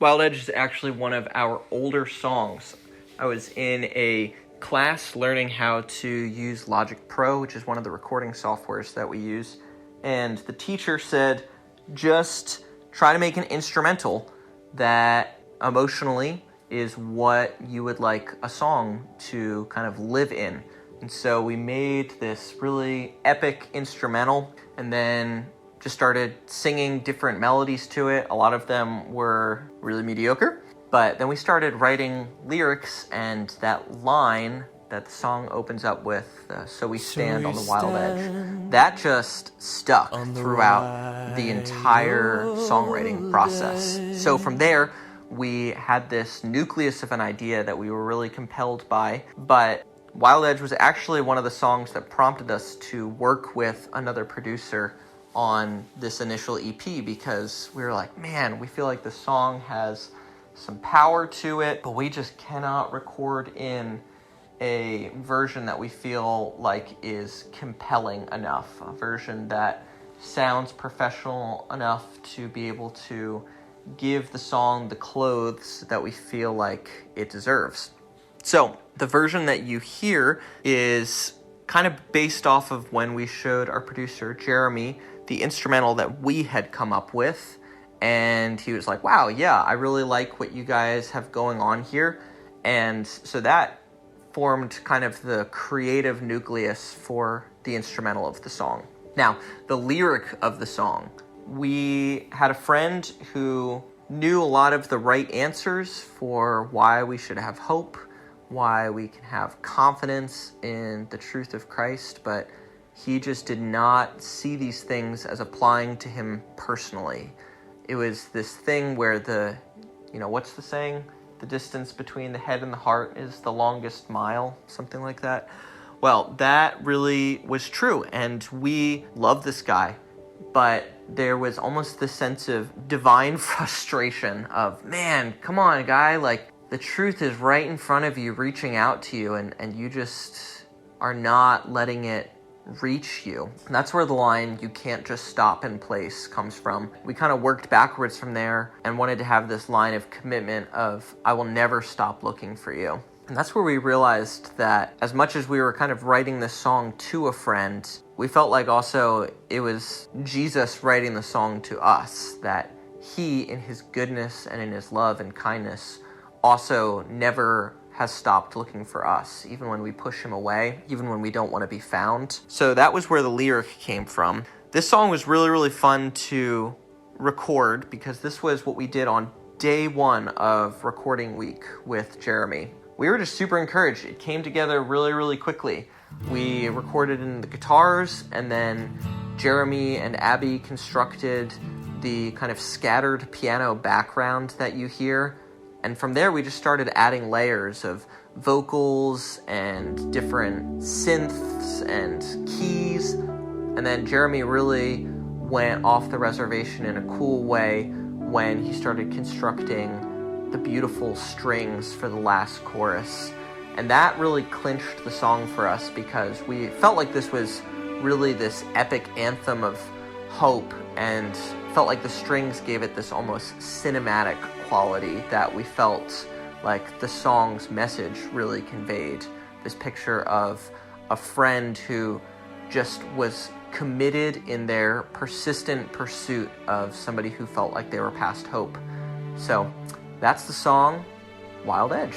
Wild Edge is actually one of our older songs. I was in a class learning how to use Logic Pro, which is one of the recording softwares that we use, and the teacher said, just try to make an instrumental that emotionally is what you would like a song to kind of live in. And so we made this really epic instrumental and then just started singing different melodies to it. A lot of them were really mediocre, but then we started writing lyrics, and that line that the song opens up with, so we stand on the wild edge, that just stuck throughout the entire songwriting process. So from there, we had this nucleus of an idea that we were really compelled by, but Wild Edge was actually one of the songs that prompted us to work with another producer on this initial EP, because we were like, man, we feel like the song has some power to it, but we just cannot record in a version that we feel like is compelling enough, a version that sounds professional enough to be able to give the song the clothes that we feel like it deserves. So the version that you hear is kind of based off of when we showed our producer, Jeremy, the instrumental that we had come up with. And he was like, wow, yeah, I really like what you guys have going on here. And so that formed kind of the creative nucleus for the instrumental of the song. Now, the lyric of the song. We had a friend who knew a lot of the right answers for why we should have hope, why we can have confidence in the truth of Christ, but he just did not see these things as applying to him personally. It was this thing where what's the saying? The distance between the head and the heart is the longest mile, something like that. Well, that really was true, and we loved this guy, but there was almost this sense of divine frustration of, man, come on, guy, like, the truth is right in front of you, reaching out to you, and you just are not letting it reach you. And that's where the line, you can't just stop in place, comes from. We kind of worked backwards from there and wanted to have this line of commitment of, I will never stop looking for you. And that's where we realized that as much as we were kind of writing this song to a friend, we felt like also it was Jesus writing the song to us, that he, in his goodness and in his love and kindness, also never has stopped looking for us, even when we push him away, even when we don't want to be found. So that was where the lyric came from. This song was really, really fun to record because this was what we did on day one of recording week with Jeremy. We were just super encouraged. It came together really, really quickly. We recorded in the guitars, and then Jeremy and Abby constructed the kind of scattered piano background that you hear. And from there, we just started adding layers of vocals and different synths and keys. And then Jeremy really went off the reservation in a cool way when he started constructing the beautiful strings for the last chorus. And that really clinched the song for us because we felt like this was really this epic anthem of hope, and felt like the strings gave it this almost cinematic quality that we felt like the song's message really conveyed. This picture of a friend who just was committed in their persistent pursuit of somebody who felt like they were past hope. So that's the song, Wild Edge.